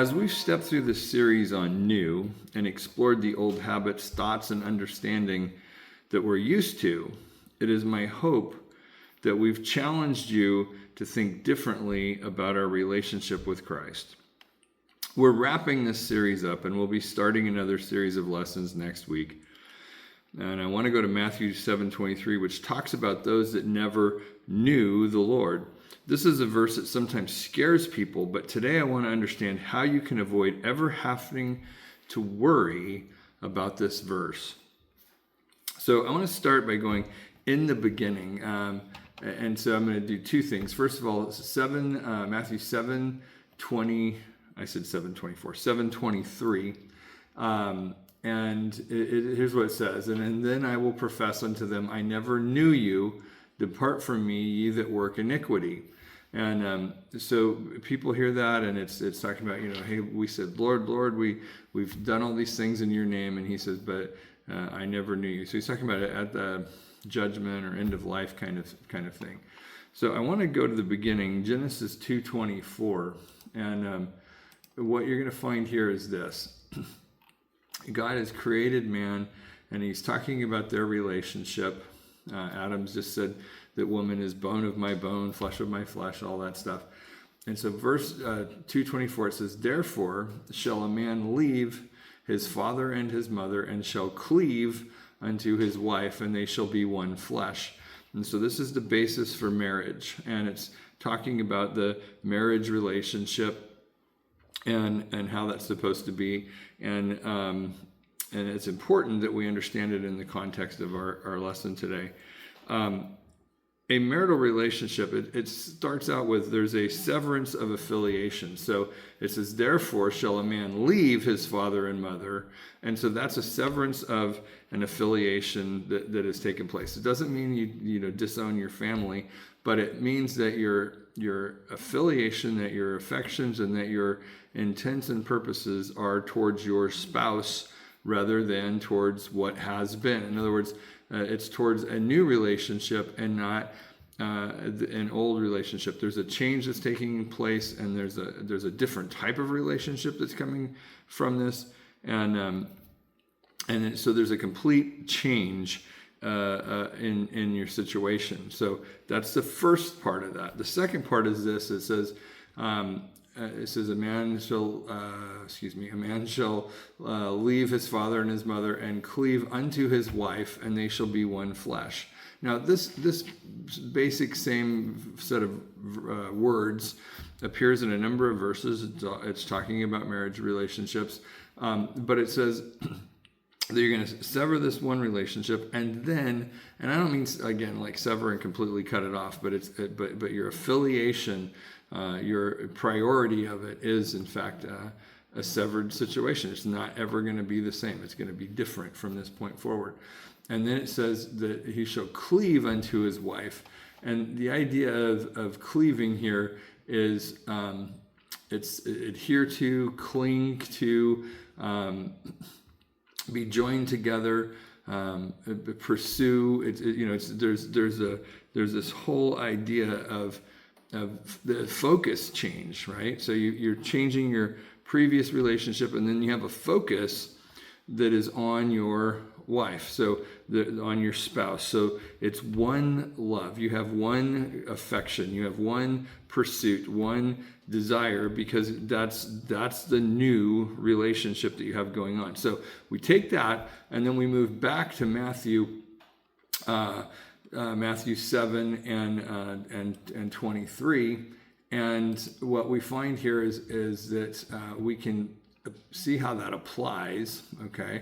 As we've stepped through this series on new and explored the old habits, thoughts, and understanding that we're used to, it is my hope that we've challenged you to think differently about our relationship with Christ. We're wrapping this series up, and we'll be starting another series of lessons next week. And I want to go to Matthew 7:23, which talks about those that never knew the Lord. This is a verse that sometimes scares people, but today I want to understand how you can avoid ever having to worry about this verse. So I want to start by going in the beginning. And so I'm going to do two things. First of all, Matthew 7:20, I said 7:24, 7:23. Here's what it says. And then I will profess unto them, I never knew you. Depart from me, ye that work iniquity. And so people hear that, and it's talking about, hey, we said, Lord, Lord, we've done all these things in your name. And he says, but I never knew you. So he's talking about it at the judgment or end of life kind of thing. So I want to go to the beginning, Genesis 2:24. And what you're going to find here is this. God has created man, and he's talking about their relationship. Adam's just said that woman is bone of my bone, flesh of my flesh, all that stuff. And so verse 2:24, it says, therefore shall a man leave his father and his mother, and shall cleave unto his wife, and they shall be one flesh. And so this is the basis for marriage, and it's talking about the marriage relationship and how that's supposed to be. And it's important that we understand it in the context of our lesson today. A marital relationship, it starts out with there's a severance of affiliation. So it says, therefore shall a man leave his father and mother. And so that's a severance of an affiliation that has taken place. It doesn't mean you disown your family, but it means that your affiliation, that your affections, and that your intents and purposes are towards your spouse rather than towards what has been. In other words, it's towards a new relationship and not an old relationship. There's a change that's taking place, and there's a different type of relationship that's coming from this, and so there's a complete change in your situation. So that's the first part of that. The second part is this. It says a man shall leave his father and his mother and cleave unto his wife, and they shall be one flesh. Now, this basic same set of words appears in a number of verses. It's talking about marriage relationships, but it says that you're going to sever this one relationship, and I don't mean again like sever and completely cut it off, but your affiliation, your priority of it is in fact a severed situation. It's not ever going to be the same. It's going to be different from this point forward. And then it says that he shall cleave unto his wife, and the idea of cleaving here is it's adhere to, cling to. Be joined together, pursue. There's this whole idea of the focus change, right? So you're changing your previous relationship, and then you have a focus that is on your wife, so on your spouse. So it's one love. You have one affection. You have one pursuit, one desire, because that's the new relationship that you have going on. So we take that, and then we move back to Matthew 7 and 23, and what we find here is that we can see how that applies. Okay.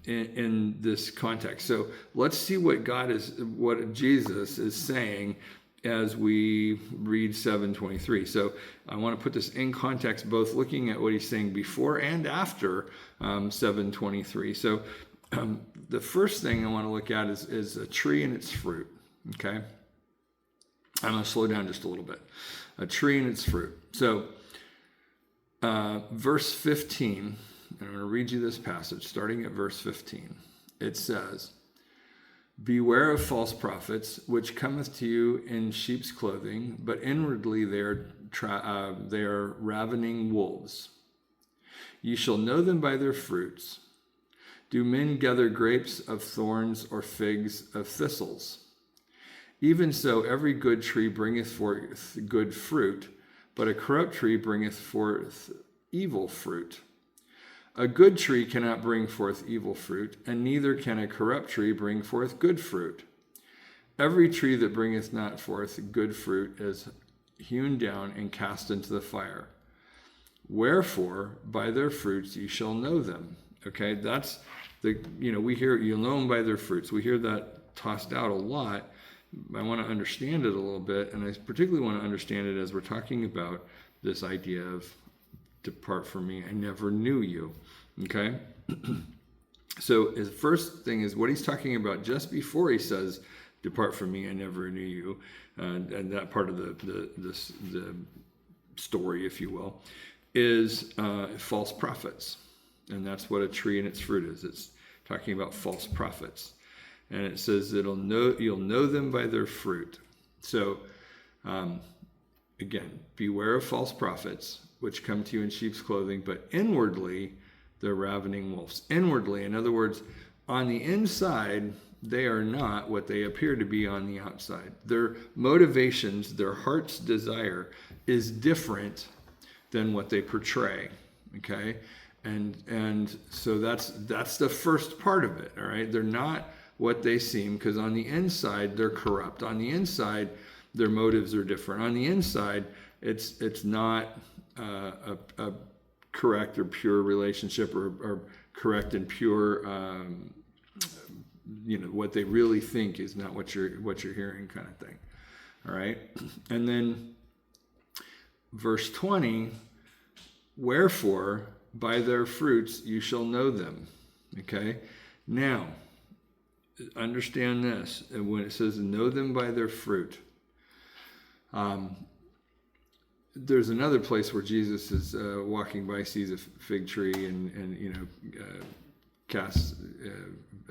In this context. So let's see what Jesus is saying as we read 7:23. So I want to put this in context, both looking at what he's saying before and after 7:23. So the first thing I want to look at is a tree and its fruit. Okay. I'm going to slow down just a little bit. A tree and its fruit. So verse 15, I'm going to read you this passage, starting at verse 15. It says, Beware of false prophets, which cometh to you in sheep's clothing, but inwardly they are they are ravening wolves. Ye shall know them by their fruits. Do men gather grapes of thorns or figs of thistles? Even so, every good tree bringeth forth good fruit, but a corrupt tree bringeth forth evil fruit. A good tree cannot bring forth evil fruit, and neither can a corrupt tree bring forth good fruit. Every tree that bringeth not forth good fruit is hewn down and cast into the fire. Wherefore, by their fruits ye shall know them. Okay, that's we hear, you'll know them by their fruits. We hear that tossed out a lot. I want to understand it a little bit, and I particularly want to understand it as we're talking about this idea of depart from me, I never knew you. Okay? So his first thing is what he's talking about just before he says, depart from me, I never knew you, and that part of the story, if you will, is false prophets. And that's what a tree and its fruit is. It's talking about false prophets. And it says you'll know them by their fruit. So, again, beware of false prophets, which come to you in sheep's clothing, but inwardly they're ravening wolves. Inwardly, in other words, on the inside, they are not what they appear to be on the outside. Their motivations, their heart's desire is different than what they portray. Okay? And so that's the first part of it. All right, they're not what they seem, because on the inside they're corrupt. On the inside, their motives are different. On the inside, it's not a correct or pure relationship, or correct and pure. What they really think is not what you're hearing, kind of thing. All right, and then verse 20. Wherefore, by their fruits you shall know them. Okay? Now, understand this. And when it says know them by their fruit, there's another place where Jesus is walking by, sees a fig tree, and casts,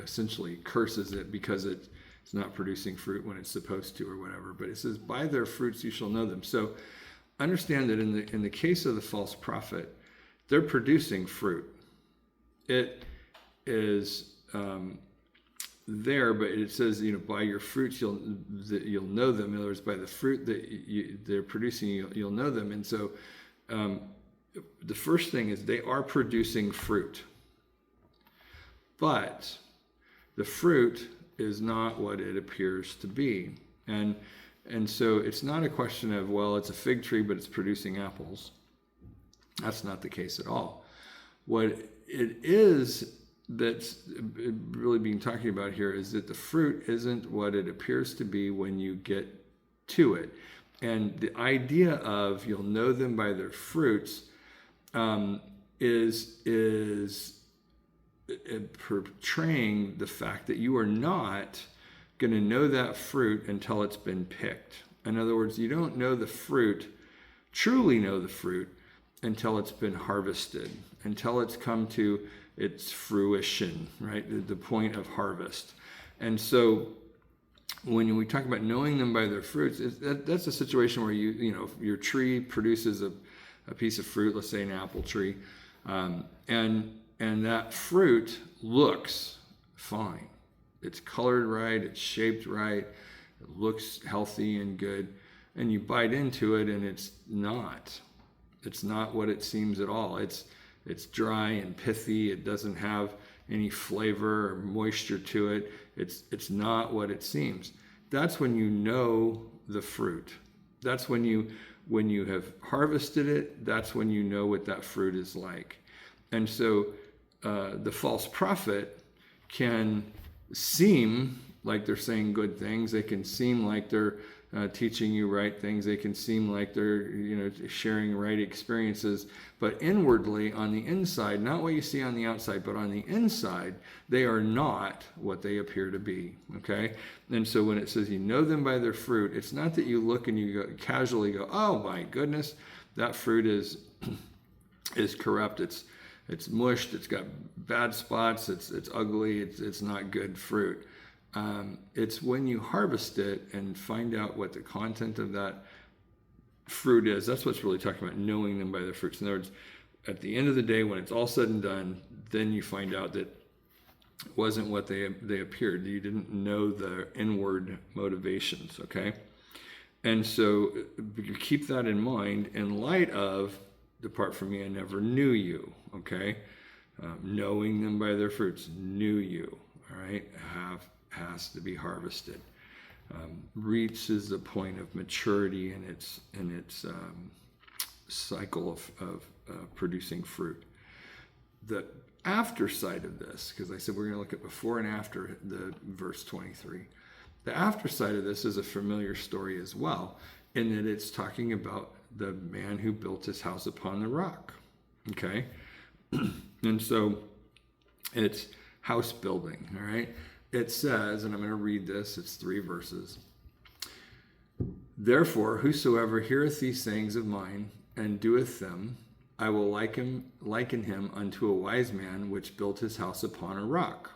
essentially curses it because it's not producing fruit when it's supposed to, or whatever. But it says, by their fruits you shall know them. So understand that in the case of the false prophet, they're producing fruit. It is there, but it says, by your fruits you'll know them. In other words, by the fruit that they're producing, you'll know them. And so the first thing is they are producing fruit. But the fruit is not what it appears to be. And so it's not a question of, well, it's a fig tree, but it's producing apples. That's not the case at all. What it is that's really being talking about here is that the fruit isn't what it appears to be when you get to it. And the idea of you'll know them by their fruits is portraying the fact that you are not going to know that fruit until it's been picked. In other words, you don't know the fruit, truly know the fruit, until it's been harvested, until it's come to its fruition, right? The point of harvest. And so when we talk about knowing them by their fruits, that's a situation where your tree produces a piece of fruit, let's say an apple tree, and that fruit looks fine. It's colored right, it's shaped right, it looks healthy and good, and you bite into it and it's not. It's not what it seems at all. It's dry and pithy. It doesn't have any flavor or moisture to it. It's not what it seems. That's when you know the fruit. That's when you have harvested it. That's when you know what that fruit is like. And so the false prophet can seem like they're saying good things. They can seem like they're teaching you right things. They can seem like they're sharing right experiences, but inwardly, on the inside, not what you see on the outside, but on the inside, they are not what they appear to be. Okay, and so when it says you know them by their fruit, it's not that you look and you casually go, oh my goodness, that fruit is corrupt. It's mushed. It's got bad spots. It's ugly. It's not good fruit. It's when you harvest it and find out what the content of that fruit is. That's what's really talking about, knowing them by their fruits. In other words, at the end of the day, when it's all said and done, then you find out that it wasn't what they appeared. You didn't know the inward motivations, okay? And so you keep that in mind in light of, depart from me, I never knew you, okay? Knowing them by their fruits, knew you, all right? Has to be harvested. Reaches the point of maturity in its cycle of producing fruit. The after side of this, because I said we're going to look at before and after the verse 23. The after side of this is a familiar story as well, in that it's talking about the man who built his house upon the rock. Okay? And so it's house building, all right? It says, and I'm going to read this, it's 3 verses. Therefore, whosoever heareth these sayings of mine and doeth them, I will liken him unto a wise man which built his house upon a rock.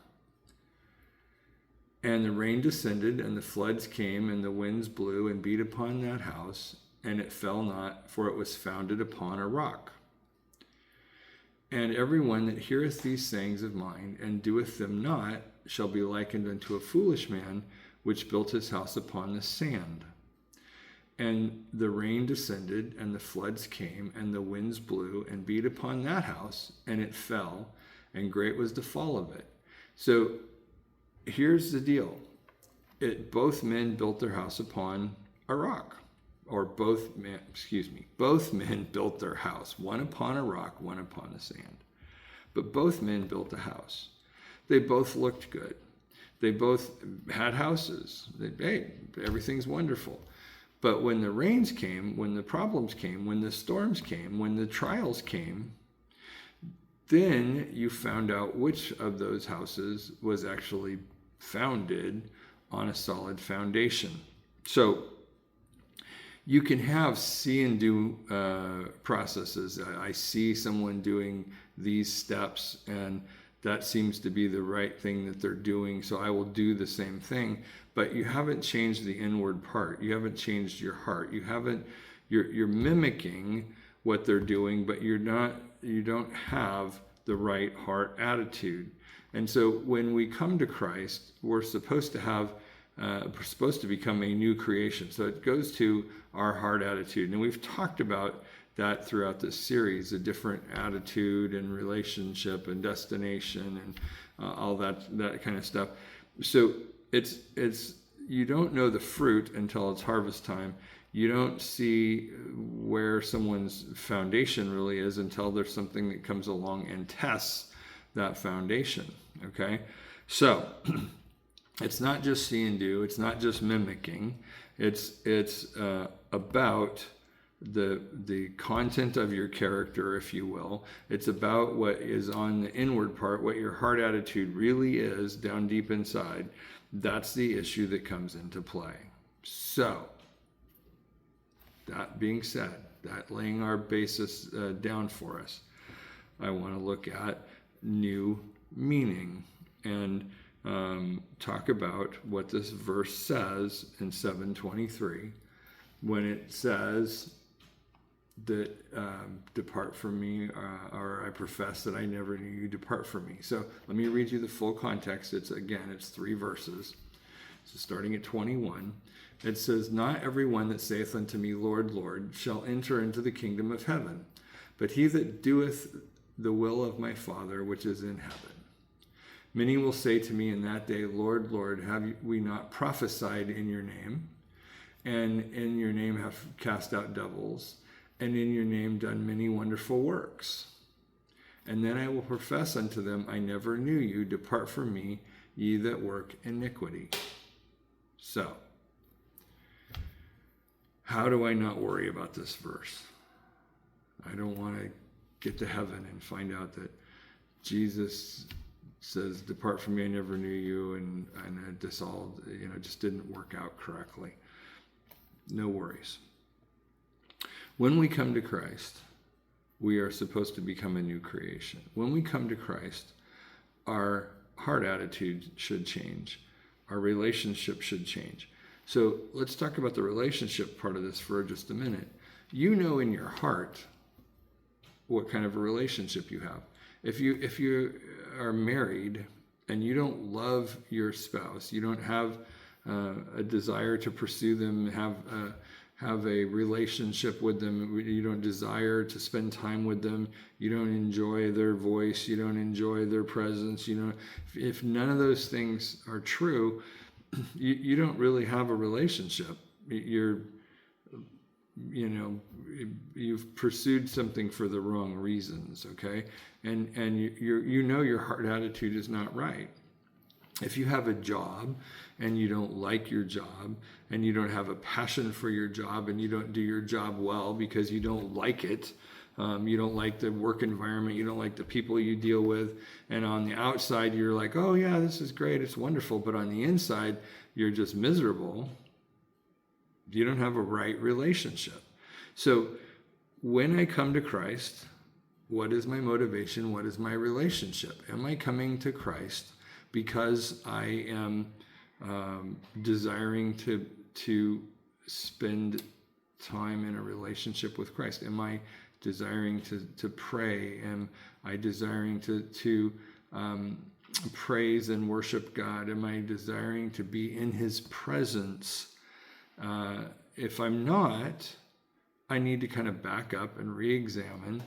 And the rain descended, and the floods came, and the winds blew and beat upon that house, and it fell not, for it was founded upon a rock. And every one that heareth these sayings of mine, and doeth them not, shall be likened unto a foolish man, which built his house upon the sand. And the rain descended, and the floods came, and the winds blew and beat upon that house, and it fell, and great was the fall of it. So here's the deal. Both men built their house upon a rock. Or both men built their house, one upon a rock, one upon the sand. But both men built a house. They both looked good. They both had houses. Hey, everything's wonderful. But when the rains came, when the problems came, when the storms came, when the trials came, then you found out which of those houses was actually founded on a solid foundation. So you can have see and do processes. I see someone doing these steps, and that seems to be the right thing that they're doing, so I will do the same thing. But you haven't changed the inward part. You haven't changed your heart. You're mimicking what they're doing, but you don't have the right heart attitude. And so when we come to Christ, we're supposed to become a new creation. So it goes to our heart attitude. And we've talked about that throughout this series, a different attitude and relationship and destination and all that kind of stuff. So it's you don't know the fruit until it's harvest time. You don't see where someone's foundation really is until there's something that comes along and tests that foundation. Okay? So it's not just see and do. It's not just mimicking. It's about the content of your character, if you will. It's about what is on the inward part, what your heart attitude really is down deep inside. That's the issue that comes into play. So, that being said, that laying our basis down for us, I want to look at new meaning and talk about what this verse says in 7:23 when it says that depart from me, or I profess that I never knew you, depart from me. So let me read you the full context. It's 3 verses. So starting at 21, it says, not everyone that saith unto me, Lord, Lord, shall enter into the kingdom of heaven, but he that doeth the will of my Father which is in heaven. Many will say to me in that day, Lord, Lord, have we not prophesied in your name, and in your name have cast out devils, and in your name done many wonderful works? And then I will profess unto them, I never knew you. Depart from me, ye that work iniquity. So, how do I not worry about this verse? I don't want to get to heaven and find out that Jesus says, depart from me, I never knew you, and this all, just didn't work out correctly. No worries. When we come to Christ, we are supposed to become a new creation. When we come to Christ, our heart attitude should change. Our relationship should change. So let's talk about the relationship part of this for just a minute. You know in your heart what kind of a relationship you have. If you are married and you don't love your spouse, you don't have a desire to pursue them, have a relationship with them, you don't desire to spend time with them, you don't enjoy their voice, you don't enjoy their presence, if none of those things are true, you don't really have a relationship. You've pursued something for the wrong reasons, okay? And your heart attitude is not right. If you have a job and you don't like your job and you don't have a passion for your job and you don't do your job well because you don't like it, you don't like the work environment, you don't like the people you deal with, and on the outside you're like, oh yeah, this is great, it's wonderful, but on the inside you're just miserable, you don't have a right relationship. So when I come to Christ, what is my motivation? What is my relationship? Am I coming to Christ because I am desiring to spend time in a relationship with Christ? Am I desiring to pray? Am I desiring to praise and worship God? Am I desiring to be in His presence? If I'm not, I need to kind of back up and re-examine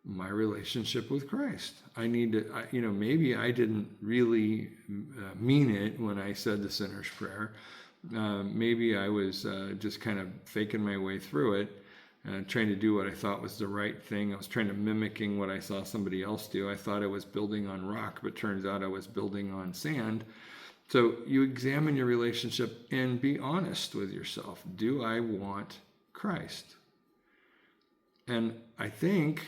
my relationship with Christ. I need to, maybe I didn't really mean it when I said the sinner's prayer. Maybe I was just kind of faking my way through it, trying to do what I thought was the right thing. I was trying to mimicking what I saw somebody else do. I thought I was building on rock, but turns out I was building on sand. So you examine your relationship and be honest with yourself. Do I want Christ? And I think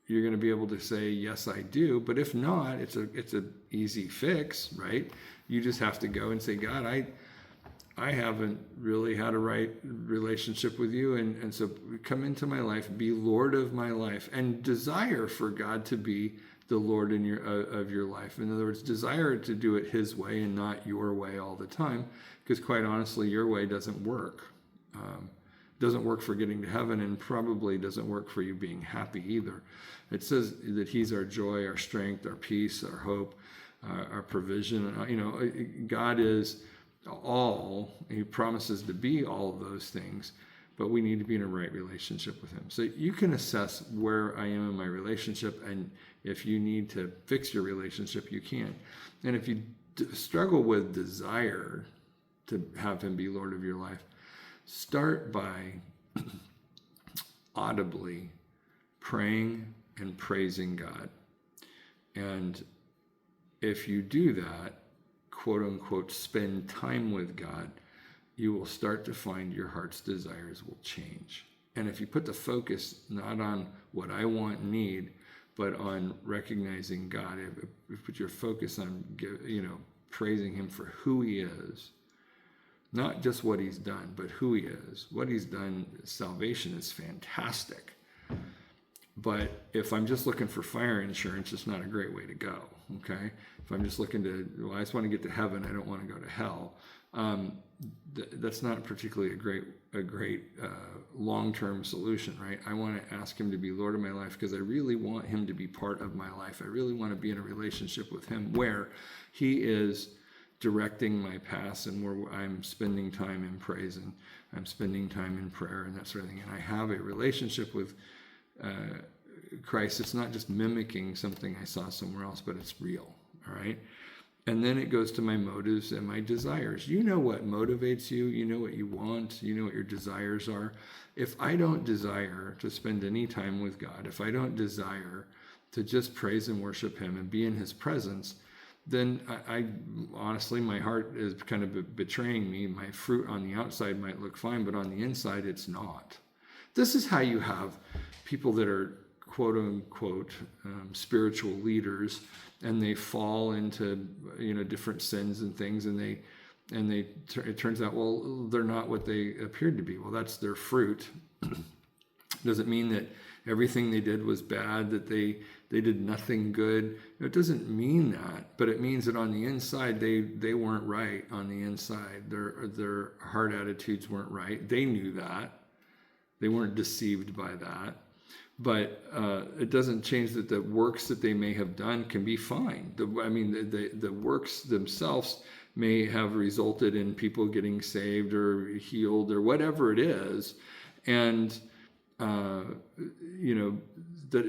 you're going to be able to say, yes, I do. But if not, it's an easy fix, right? You just have to go and say, God, I haven't really had a right relationship with you. And so come into my life, be Lord of my life, and desire for God to be the Lord of your life. In other words, desire to do it His way and not your way all the time, because quite honestly, your way doesn't work. Doesn't work for getting to heaven, and probably doesn't work for you being happy either. It says that He's our joy, our strength, our peace, our hope, our provision. God is all. He promises to be all of those things, but we need to be in a right relationship with Him. So you can assess where I am in my relationship, and if you need to fix your relationship, you can. And if you struggle with desire to have Him be Lord of your life, start by audibly praying and praising God. And if you do that, quote unquote, spend time with God, you will start to find your heart's desires will change. And if you put the focus not on what I want and need, but on recognizing God, if you put your focus on, praising Him for who He is, not just what He's done, but who He is. What He's done, salvation is fantastic. But if I'm just looking for fire insurance, it's not a great way to go, okay? If I'm just looking I just want to get to heaven, I don't want to go to hell. That's not particularly a great long-term solution, right? I want to ask Him to be Lord of my life because I really want Him to be part of my life. I really want to be in a relationship with Him where He is directing my paths and where I'm spending time in praise and I'm spending time in prayer and that sort of thing. And I have a relationship with Christ. It's not just mimicking something I saw somewhere else, but it's real, all right? And then it goes to my motives and my desires. You know what motivates you. You know what you want. You know what your desires are. If I don't desire to spend any time with God, if I don't desire to just praise and worship Him and be in His presence, then I honestly, my heart is kind of betraying me. My fruit on the outside might look fine, but on the inside, it's not. This is how you have people that are quote unquote spiritual leaders, and they fall into different sins and things, and it turns out, well, they're not what they appeared to be. Well, that's their fruit. Doesn't mean that everything they did was bad, that they did nothing good. It doesn't mean that, but it means that on the inside they weren't right. On the inside, their heart attitudes weren't right. They knew that, They weren't deceived by that. But it doesn't change that the works that they may have done can be fine. The works themselves may have resulted in people getting saved or healed or whatever it is. And,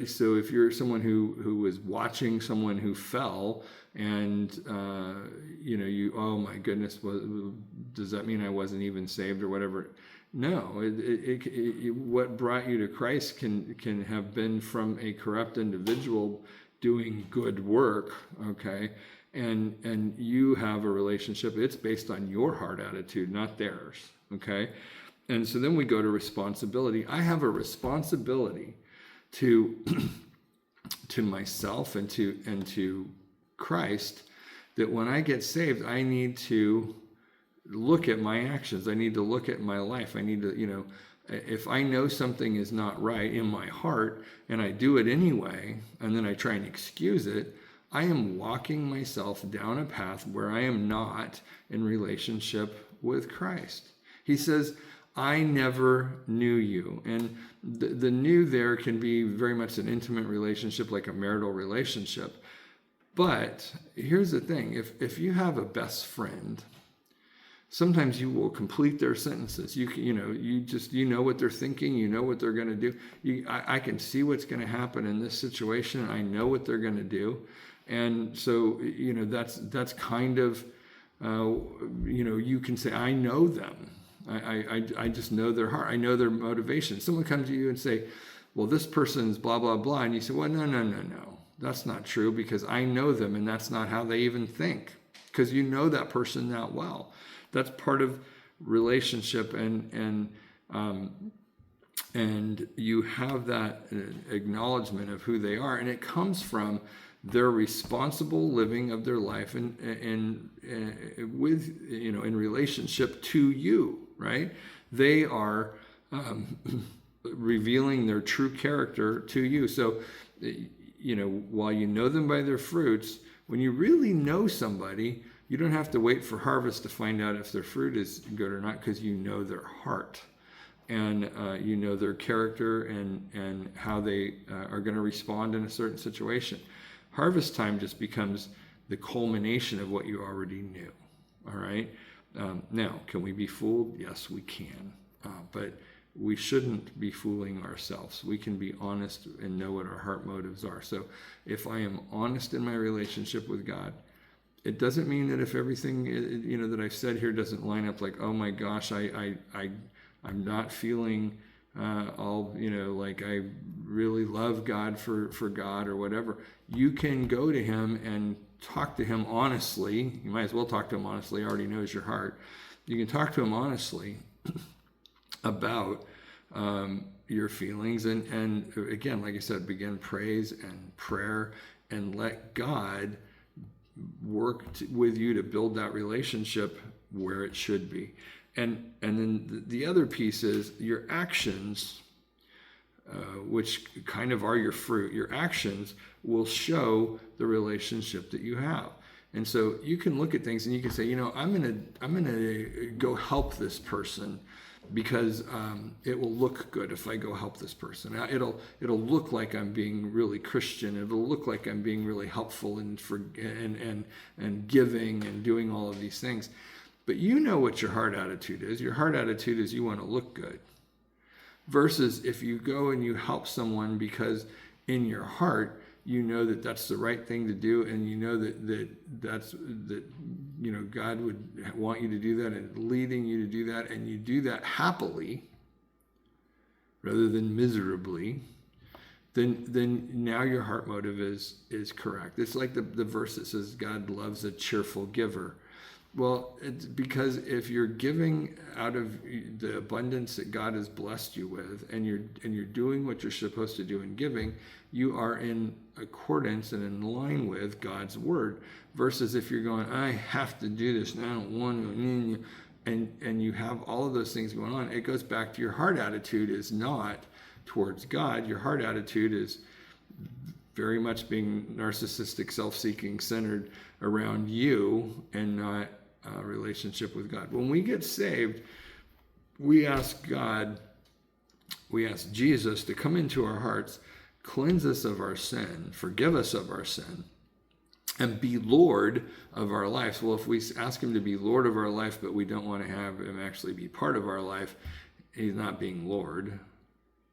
so if you're someone who was watching someone who fell and, oh my goodness, does that mean I wasn't even saved or whatever? No, what brought you to Christ can have been from a corrupt individual doing good work, okay? And you have a relationship. It's based on your heart attitude, not theirs, okay? And so then we go to responsibility. I have a responsibility to to myself and to Christ, that when I get saved, I need to look at my actions. I need to look at my life. I need to, if I know something is not right in my heart and I do it anyway, and then I try and excuse it, I am walking myself down a path where I am not in relationship with Christ. He says, I never knew you. And the new there can be very much an intimate relationship, like a marital relationship. But here's the thing. If you have a best friend, sometimes you will complete their sentences. You know what they're thinking. You know what they're going to do. I can see what's going to happen in this situation. I know what they're going to do. And so, that's kind of, you can say, I know them. I just know their heart. I know their motivation. Someone comes to you and say, well, this person's blah, blah, blah. And you say, well, no. That's not true, because I know them, and that's not how they even think, because you know that person that well. That's part of relationship, and you have that acknowledgement of who they are, and it comes from their responsible living of their life and with, in relationship to you, right? They are revealing their true character to you. So, while you know them by their fruits, when you really know somebody, you don't have to wait for harvest to find out if their fruit is good or not, because you know their heart, and you know their character and how they are going to respond in a certain situation. Harvest time just becomes the culmination of what you already knew. All right. Now, can we be fooled? Yes, we can. But we shouldn't be fooling ourselves. We can be honest and know what our heart motives are. So if I am honest in my relationship with God, it doesn't mean that if everything, that I've said here doesn't line up, like, oh my gosh, I'm not feeling like I really love God for God or whatever. You can go to him and talk to him honestly. You might as well talk to him honestly. He already knows your heart. You can talk to him honestly about your feelings, and again, like I said, begin praise and prayer, and let God work with you to build that relationship where it should be. And then the other piece is your actions, which kind of are your fruit. Your actions will show the relationship that you have. And so you can look at things and you can say, I'm gonna go help this person, because it will look good if I go help this person. It'll look like I'm being really Christian. It'll look like I'm being really helpful and giving and doing all of these things. But you know what your heart attitude is. Your heart attitude is you want to look good. Versus if you go and you help someone because in your heart you know that that's the right thing to do, and you know that God would want you to do that and leading you to do that, and you do that happily rather than miserably, then now your heart motive is correct. It's like the verse that says God loves a cheerful giver. Well, it's because if you're giving out of the abundance that God has blessed you with, and you're doing what you're supposed to do in giving, you are in accordance and in line with God's word. Versus if you're going, I have to do this, and I don't want to, and you have all of those things going on, it goes back to your heart attitude is not towards God. Your heart attitude is very much being narcissistic, self-seeking, centered around you, and not a relationship with God. When we get saved, we ask God, we ask Jesus to come into our hearts, cleanse us of our sin, forgive us of our sin, and be Lord of our life. Well, if we ask him to be Lord of our life, but we don't want to have him actually be part of our life, he's not being Lord.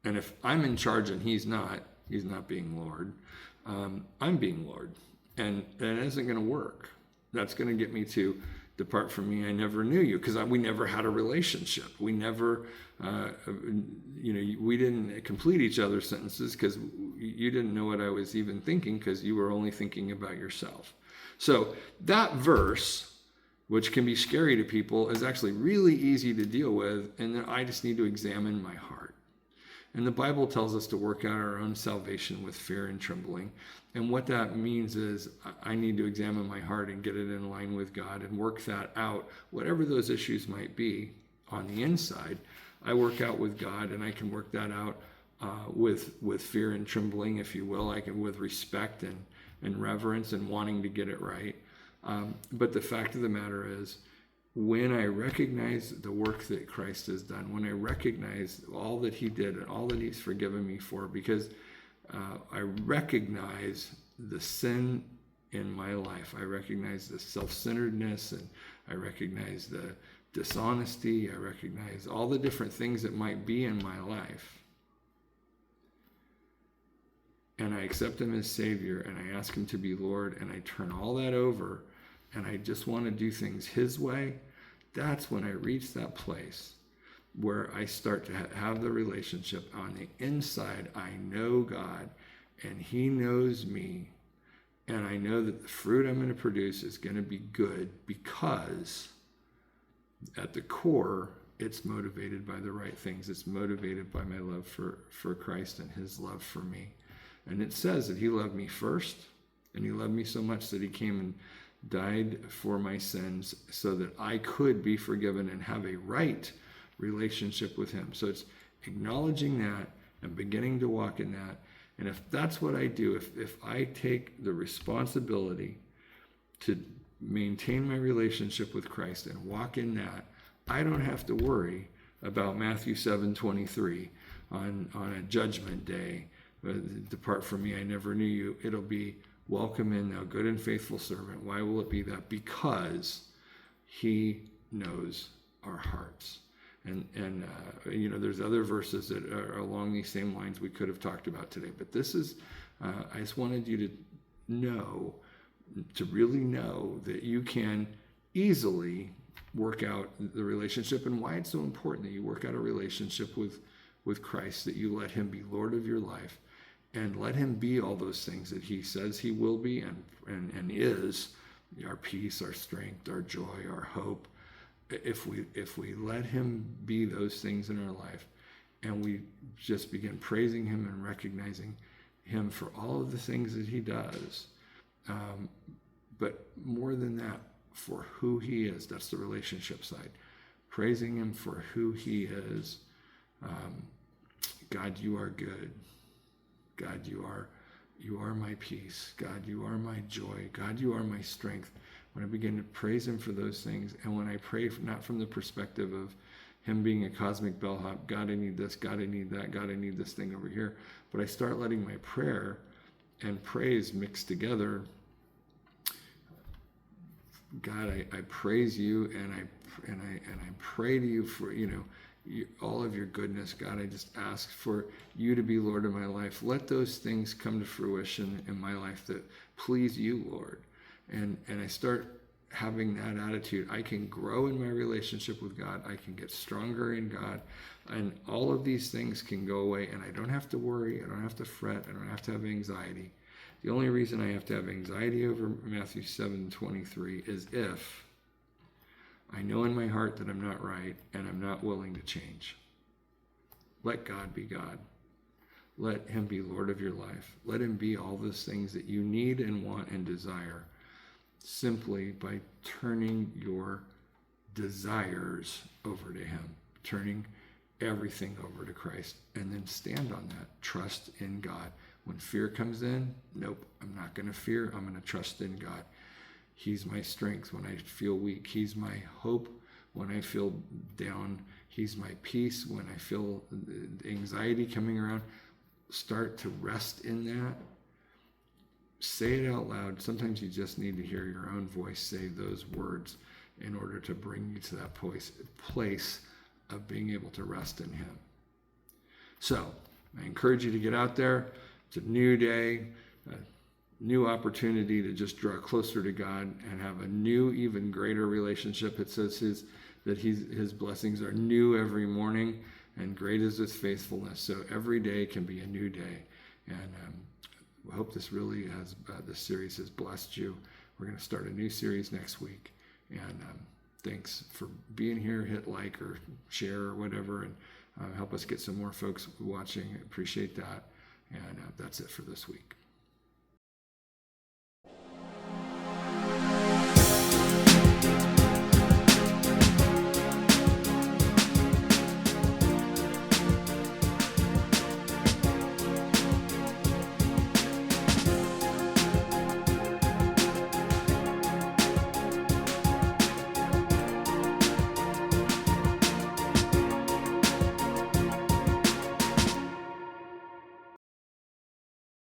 And if I'm in charge and he's not being Lord. I'm being Lord. And that isn't going to work. That's going to get me to depart from me, I never knew you, because we never had a relationship. We never, we didn't complete each other's sentences because you didn't know what I was even thinking because you were only thinking about yourself. So that verse, which can be scary to people, is actually really easy to deal with, and then I just need to examine my heart. And the Bible tells us to work out our own salvation with fear and trembling. And what that means is I need to examine my heart and get it in line with God and work that out, whatever those issues might be on the inside. I work out with God, and I can work that out with fear and trembling, if you will. I can with respect and reverence and wanting to get it right. But the fact of the matter is, when I recognize the work that Christ has done, when I recognize all that he did and all that he's forgiven me for, because I recognize the sin in my life. I recognize the self-centeredness, and I recognize the dishonesty. I recognize all the different things that might be in my life. And I accept him as Savior, and I ask him to be Lord, and I turn all that over, and I just want to do things his way. That's when I reach that place where I start to have the relationship. On the inside, I know God, and he knows me, and I know that the fruit I'm going to produce is going to be good, because at the core, it's motivated by the right things. It's motivated by my love for Christ and his love for me. And it says that he loved me first, and he loved me so much that he came and died for my sins so that I could be forgiven and have a right relationship with him. So it's acknowledging that and beginning to walk in that. And if that's what I do, if I take the responsibility to maintain my relationship with Christ and walk in that, I don't have to worry about Matthew 7:23 on a judgment day. Depart from me, I never knew you. It'll be, welcome in, thou good and faithful servant. Why will it be that? Because he knows our hearts. And there's other verses that are along these same lines we could have talked about today. But this is, I just wanted you to know, to really know that you can easily work out the relationship, and why it's so important that you work out a relationship with Christ, that you let him be Lord of your life, and let him be all those things that he says he will be and is, our peace, our strength, our joy, our hope. If we let him be those things in our life, and we just begin praising him and recognizing him for all of the things that he does, but more than that, for who he is. That's the relationship side. Praising him for who he is. God, you are good. God, you are my peace. God, you are my joy. God, you are my strength. When I begin to praise him for those things, and when I pray not from the perspective of him being a cosmic bellhop, God, I need this, God, I need that, God, I need this thing over here, but I start letting my prayer and praise mix together. God, I praise you, and I pray to you for all of your goodness. God, I just ask for you to be Lord of my life. Let those things come to fruition in my life that please you, Lord. And I start having that attitude. I can grow in my relationship with God. I can get stronger in God. And all of these things can go away, and I don't have to worry. I don't have to fret. I don't have to have anxiety. The only reason I have to have anxiety over Matthew 7:23 is if I know in my heart that I'm not right and I'm not willing to change. Let God be God. Let him be Lord of your life. Let him be all those things that you need and want and desire, simply by turning your desires over to him, turning everything over to Christ, and then stand on that. Trust in God. When fear comes in, nope, I'm not going to fear. I'm going to trust in God. He's my strength when I feel weak. He's my hope When I feel down, he's my peace. When I feel anxiety coming around, start to rest in that. Say it out loud. Sometimes you just need to hear your own voice say those words in order to bring you to that place of being able to rest in him. So I encourage you to get out there. It's a new day, a new opportunity to just draw closer to God and have a new, even greater relationship. It says his blessings are new every morning, and great is his faithfulness. So every day can be a new day. And I hope this series has blessed you. We're going to start a new series next week. And thanks for being here. Hit like or share or whatever, and help us get some more folks watching. I appreciate that. And that's it for this week.